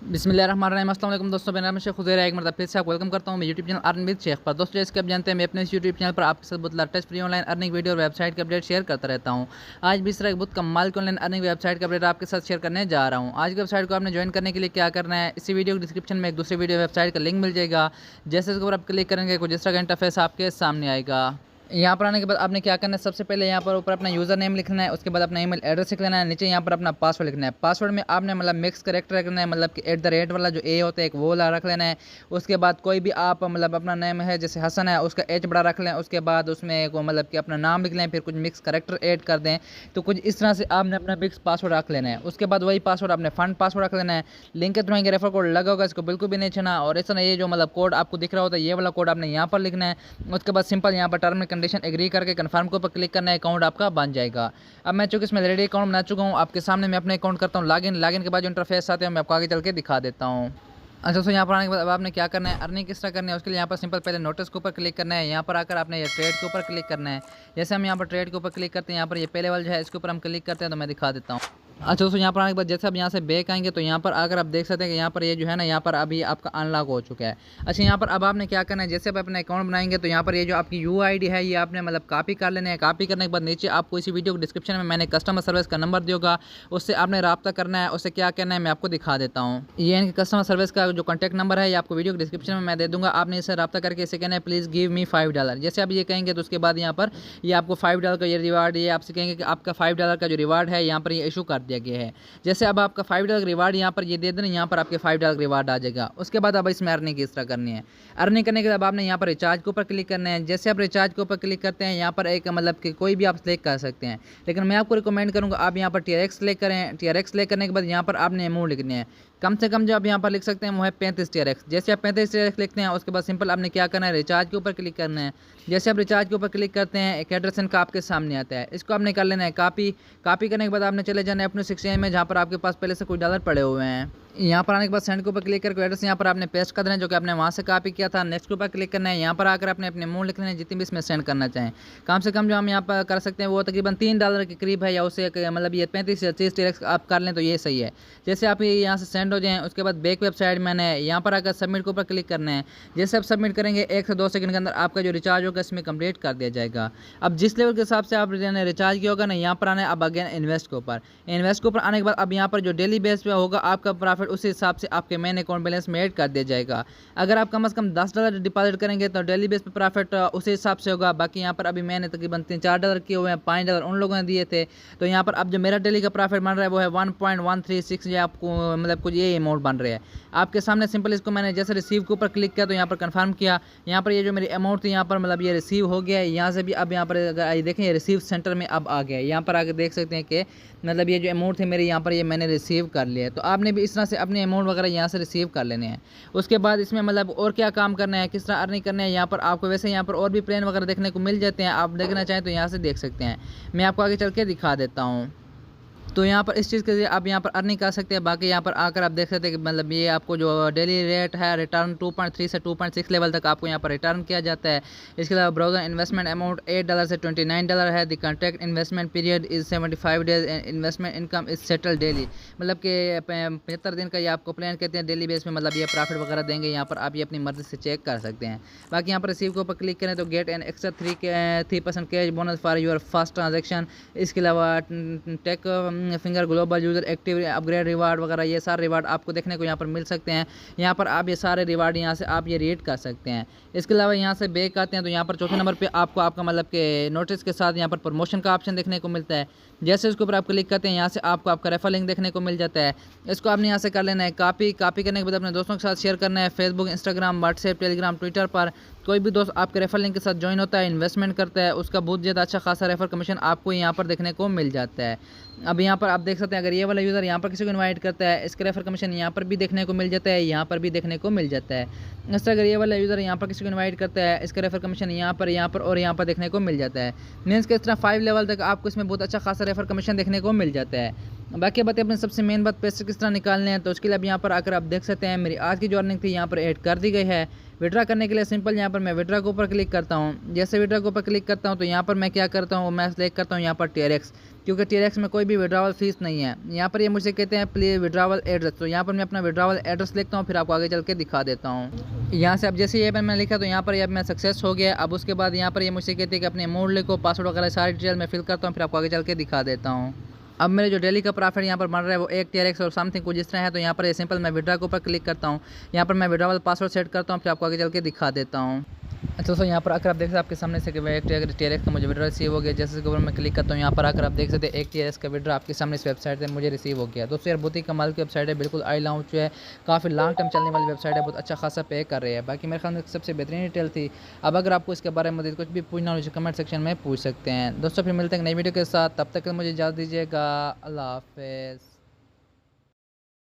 बिस्मिल्लाहिर्रहमानिर्रहीम। अस्सलाम वालेकुम दोस्तों, मेरा नाम शेख खुज़ैर है। एक मरतबा फिर से आपको वेलकम करता हूँ मैं YouTube channel earn with Shaikh पर। दोस्तों, जैसे कि आप जानते हैं मैं अपने इस यूट्यूब चैनल पर आपके साथ बहुत latest free online earning video और वेबसाइट के अपडेट शेयर करता रहता हूँ। आज भी इस तरह एक बहुत कमाल की ऑनलाइन अर्निंग वेबसाइट का अपडेट आपके साथ शेयर करने जा रहा हूँ। आज की वेबसाइट को आपने ज्वाइन करने के लिए क्या करना है, इसी वीडियो के डिस्क्रिप्शन में एक दूसरी वीडियो वेबसाइट का लिंक मिल जाएगा। जैसे इसके ऊपर आप क्लिक करेंगे कुछ इस तरह का इंटरफेस आपके सामने आएगा। यहाँ पर आने के बाद आपने क्या करना है, सबसे पहले यहाँ पर ऊपर अपना यूज़र नेम लिखना है, उसके बाद अपना ईमेल एड्रेस लिख लेना है, नीचे यहाँ पर अपना पासवर्ड लिखना है। पासवर्ड में आपने मतलब मिक्स करेक्टर रखना है, मतलब कि @ वाला जो ए होता है एक वो वाला रख लेना है। उसके बाद कोई भी आप मतलब अपना नेम है जैसे हसन है उसका एच बड़ा रख लें। उसके बाद उसमें एक मतलब कि अपना नाम लिख लें, फिर कुछ मिक्स करेक्टर ऐड कर दें। तो कुछ इस तरह से आपने अपना मिक्स पासवर्ड रख लेना है। उसके बाद वही पासवर्ड आपने फंड पासवर्ड रख लेना है। लिंक के थ्रू आएंगे, रेफर कोड लगा होगा, इसको बिल्कुल भी नहीं छना। और इस तरह ये जो मतलब कोड आपको दिख रहा होता है ये वाला कोड आपने यहाँ पर लिखना है। उसके बाद सिंपल यहाँ पर टर्म एंड कंडीशन एग्री करके कन्फर्म के ऊपर क्लिक करना है, अकाउंट आपका बन जाएगा। अब मैं चूंकि इसमें ऑलरेडी अकाउंट बना चुका हूँ, आपके सामने मैं अपने अकाउंट करता हूँ लॉगिन के बाद जो इंटरफेस आते हैं मैं आपको आगे चल के दिखा देता हूँ। अच्छा दोस्तों, यहाँ पर आने के बाद अब आपने क्या करना है, अर्निंग किस तरह करनी है उसके लिए यहाँ पर सिंपल पहले नोटिस के ऊपर क्लिक करना है। यहाँ पर आकर आपने ये ट्रेड के ऊपर क्लिक करना है। जैसे हम यहाँ पर ट्रेड के ऊपर क्लिक करते हैं, यहाँ पर ये पहले वाला जो है इसके ऊपर हम क्लिक करते हैं तो मैं दिखा देता हूँ। अच्छा दोस्तों, यहाँ पर आने के बाद जैसे आप यहाँ से बैक आएंगे तो यहाँ पर आकर आप देख सकते हैं कि यहाँ पर ये जो है ना यहाँ पर अभी आपका अनलॉक हो चुका है। अच्छा, यहाँ पर अब आपने क्या करना है, जैसे आप अपना अकाउंट बनाएंगे तो यहाँ पर ये जो आपकी UID है ये आपने मतलब कॉपी कर लेना है। कॉपी करने के बाद नीचे आपको इसी वीडियो के डिस्क्रिप्शन में मैंने कस्टमर सर्विस का नंबर दिया होगा, उससे आपने रब्ता करना है। उससे क्या करना है मैं आपको दिखा देता हूँ। ये इनके कस्टमर सर्विस का जो कॉन्टैक्ट नंबर है ये आपको वीडियो के डिस्क्रिप्शन में मैं दे दूँगा। आपने इससे रब्ता करके इसे कहना है प्लीज़ गिव मी $5। जैसे आप ये कहेंगे तो उसके बाद यहाँ पर ये आपको $5 का ये रिवार्ड, ये आपसे कहेंगे कि आपका $5 का जो रिवार्ड है यहाँ पर ये इशू कर दिया गया है। जैसे अब आपका $5 रिवार्ड यहाँ पर ये दे देना, यहाँ पर आपके $5 रिवार्ड आ जाएगा। उसके बाद अब इसमें अर्निंग किस तरह करनी है, अर्निंग करने के बाद आपने यहाँ पर रिचार्ज के ऊपर क्लिक करना है। जैसे आप रिचार्ज के ऊपर क्लिक करते हैं यहाँ पर एक मतलब कि कोई भी आप सेलेक्ट कर सकते हैं, लेकिन मैं आपको रिकमेंड करूँगा आप यहाँ पर TRX सेलेक्ट करें। TRX सेलेक्ट करने के बाद यहाँ पर आपने अमाउंट लिखनी है। कम से कम जो आप यहाँ पर लिख सकते हैं वो है 35 TRX। जैसे आप 35 TRX लिखते हैं उसके बाद सिंपल आपने क्या करना है, रिचार्ज के ऊपर क्लिक करना है। जैसे आप रिचार्ज के ऊपर क्लिक करते हैं एक एड्रेस का आपके सामने आता है, इसको आपने कर लेना है कॉपी। कॉपी करने के बाद आपने चले जाना है अपने सेक्शन में जहाँ पर आपके पास पहले से कुछ डॉलर पड़े हुए हैं। यहाँ पर आने के बाद सेंड के ऊपर क्लिक करके एड्रेस यहाँ पर आपने पेस्ट कर देना है जो कि आपने वहाँ से कॉपी किया था। नेक्स्ट के ऊपर क्लिक करना है। यहाँ पर आकर आपने अपने अमाउंट लिखना है जितनी भी इसमें सेंड करना चाहें। कम से कम जो हम यहाँ पर कर सकते हैं वो तकरीबन $3 के करीब है, या उससे मतलब ये 35 या 30 TRX आप कर लें तो ये सही है। जैसे आप ये यहाँ से सेंड हो जाएँ उसके बाद बैक वेबसाइट में आना है। यहाँ पर आकर सबमिट के ऊपर क्लिक करना है। जैसे आप सबमिट करेंगे 1 से 2 सेकंड के अंदर आपका जो रिचार्ज होगा इसमें कंप्लीट कर दिया जाएगा। अब जिस लेवल के हिसाब से आप रिचार्ज किया होगा ना, यहाँ पर आना है अब अगेन इन्वेस्ट के ऊपर। इन्वेस्ट के ऊपर आने के बाद अब यहाँ पर जो डेली बेस पे होगा आपका प्रॉफिट उसी हिसाब से आपके मेन अकाउंट बैलेंस में ऐड कर दिया जाएगा। अगर आप कम से कम $10 डिपॉजिट करेंगे तो डेली बेस पे प्रॉफिट उसी हिसाब से होगा। बाकी यहाँ पर अभी मैंने तकरीबन $3-4 किए हुए हैं, $5 उन लोगों ने दिए थे। तो यहाँ पर अब जो मेरा डेली का प्रॉफिट बन रहा है वो है 1.136, ये आपको मतलब कुछ ये अमाउंट बन रहा है आपके सामने। सिंपल इसको मैंने जैसे रिसीव के ऊपर क्लिक किया तो यहाँ पर कंफर्म किया। यहाँ पर ये जो मेरी अमाउंट थी यहाँ पर मतलब ये रिसीव हो गया है। यहाँ से भी अब यहाँ पर अगर देखें ये रिसीव सेंटर में अब आ गया है। यहाँ पर आके देख सकते हैं कि मतलब ये जो अमाउंट थे मेरे यहाँ पर ये मैंने रिसीव कर लिया है। तो आपने भी इस तरह से अपने अमाउंट वगैरह यहाँ से रिसीव कर लेने हैं। उसके बाद इसमें मतलब और क्या काम करना है, किस तरह अर्निंग करना है, यहाँ पर आपको वैसे यहाँ पर और भी प्लान वगैरह देखने को मिल जाते हैं। आप देखना चाहें तो यहाँ से देख सकते हैं। मैं आपको आगे चल के दिखा देता हूँ। तो यहाँ पर इस चीज़ के लिए आप यहाँ पर अर्निंग कर सकते हैं। बाकी यहाँ पर आकर आप देख सकते हैं कि मतलब ये आपको जो डेली रेट है रिटर्न 2.3 से 2.6 लेवल तक आपको यहाँ पर रिटर्न किया जाता है। इसके अलावा ब्राउजर इन्वेस्टमेंट अमाउंट $8 से $29 है। The contract investment period is 75 days and investment income is settle daily, मतलब कि 75 दिन का ये आपको प्लान कहते हैं। डेली बेस में मतलब ये प्रॉफिट वगैरह देंगे। यहाँ पर आप ये अपनी मर्जी से चेक कर सकते हैं। बाकी यहाँ पर रिसीव के ऊपर क्लिक करें तो get an extra 3% cash bonus for your first transaction. इसके अलावा take finger global user active upgrade reward वगैरह ये सारे रिवार्ड आपको देखने को यहाँ पर मिल सकते हैं। यहाँ पर आप ये सारे रिवार्ड यहाँ से आप ये रीड कर सकते हैं। इसके अलावा यहाँ से बैक आते हैं तो यहाँ पर चौथे नंबर पे आपको आपका मतलब के नोटिस के साथ यहाँ पर प्रमोशन का ऑप्शन देखने को मिलता है। जैसे उसके ऊपर आप क्लिक करते हैं यहाँ से आपको आपका रेफर लिंक देखने को मिल जाता है। इसको आपने यहाँ से कर लेना है कॉपी करने के बाद अपने दोस्तों के साथ शेयर करना है। Facebook, Instagram, WhatsApp, Telegram, Twitter पर कोई भी दोस्त आपके रेफर लिंक के साथ ज्वाइन होता है, इन्वेस्टमेंट करता है, उसका बहुत ज़्यादा अच्छा खासा रेफर कमीशन आपको यहाँ पर देखने को मिल जाता है। अब यहाँ पर आप देख सकते हैं अगर ये वाला यूज़र यहाँ पर किसी को इनवाइट करता है इसका रेफर कमीशन यहाँ पर भी देखने को मिल जाता है, यहाँ पर भी देखने को मिल जाता है। इस तरह अगर ये वाला यूज़र यहाँ पर किसी को इनवाइट करता है इसका रेफर कमीशन यहाँ पर और यहाँ पर देखने को मिल जाता है। मीन्स कि इस तरह 5 लेवल तक आपको इसमें बहुत अच्छा खासा रेफर कमीशन देखने को मिल जाता है। बाकी बातें अपने सबसे मेन बात पैसे किस तरह निकालने हैं तो उसके लिए अब यहाँ पर आकर आप देख सकते हैं मेरी आज की जो अर्निंग थी यहाँ पर ऐड कर दी गई है। विड्रा करने के लिए सिंपल यहाँ पर मैं विड्रा के ऊपर क्लिक करता हूँ। जैसे विड्रा के ऊपर क्लिक करता हूँ तो यहाँ पर मैं क्या करता हूँ, मैं सेलेक्ट करता हूँ यहाँ पर TRX। क्योंकि TRX में कोई भी विड्रावल फीस नहीं है। यहाँ पर ये मुझसे कहते हैं प्लीज विड्रावल एड्रेस, तो यहाँ पर मैं अपना विड्रावल एड्रेस लिखता हूँ, फिर आपको आगे चल के दिखा देता हूँ। यहाँ से अब जैसे ये मैंने लिखा तो यहाँ पर ये मैं सक्सेस हो गया। अब उसके बाद यहाँ पर ये मुझसे कहते हैं कि अपने अमाउंट लिखो, पासवर्ड वगैरह सारी डिटेल मैं फिल करता हूँ, फिर आपको आगे चल के दिखा देता हूँ। अब मेरे जो डेली का प्रॉफिट यहाँ पर बन रहा है वो 1 TRX और समथिंग कुछ इस तरह है। तो यहाँ पर ये सिंपल मैं विड्रा के ऊपर क्लिक करता हूँ, यहाँ पर मैं विड्रावल पासवर्ड सेट करता हूँ, फिर आपको आगे चल के दिखा देता हूँ। अच्छा दोस्तों, यहाँ पर आकर आप देख सकते हैं आपके सामने से कि 1 TRX का मुझे विड्रा रिसीव हो गया। जैसे के ऊपर मैं क्लिक करता हूँ, यहाँ पर आकर आप देख सकते हैं 1 TRX का विड्रा आपके सामने इस वेबसाइट से मुझे रिसीव हो गया। दोस्तों यार बहुत ही कमाल की वेबसाइट है, बिल्कुल आई लाउंज है, काफ़ी लॉन्ग टर्म चलने वाली वेबसाइट है, बहुत अच्छा खासा पे कर रही है। बाकी मेरे ख्याल में सबसे बेहतरीन डिटेल थी। अब अगर आपको इसके बारे में कुछ भी पूछना हो कमेंट सेक्शन में पूछ सकते हैं। दोस्तों फिर मिलते हैं नई वीडियो के साथ, तब तक मुझे इजाज़त दीजिएगा। अल्लाह हाफिज़।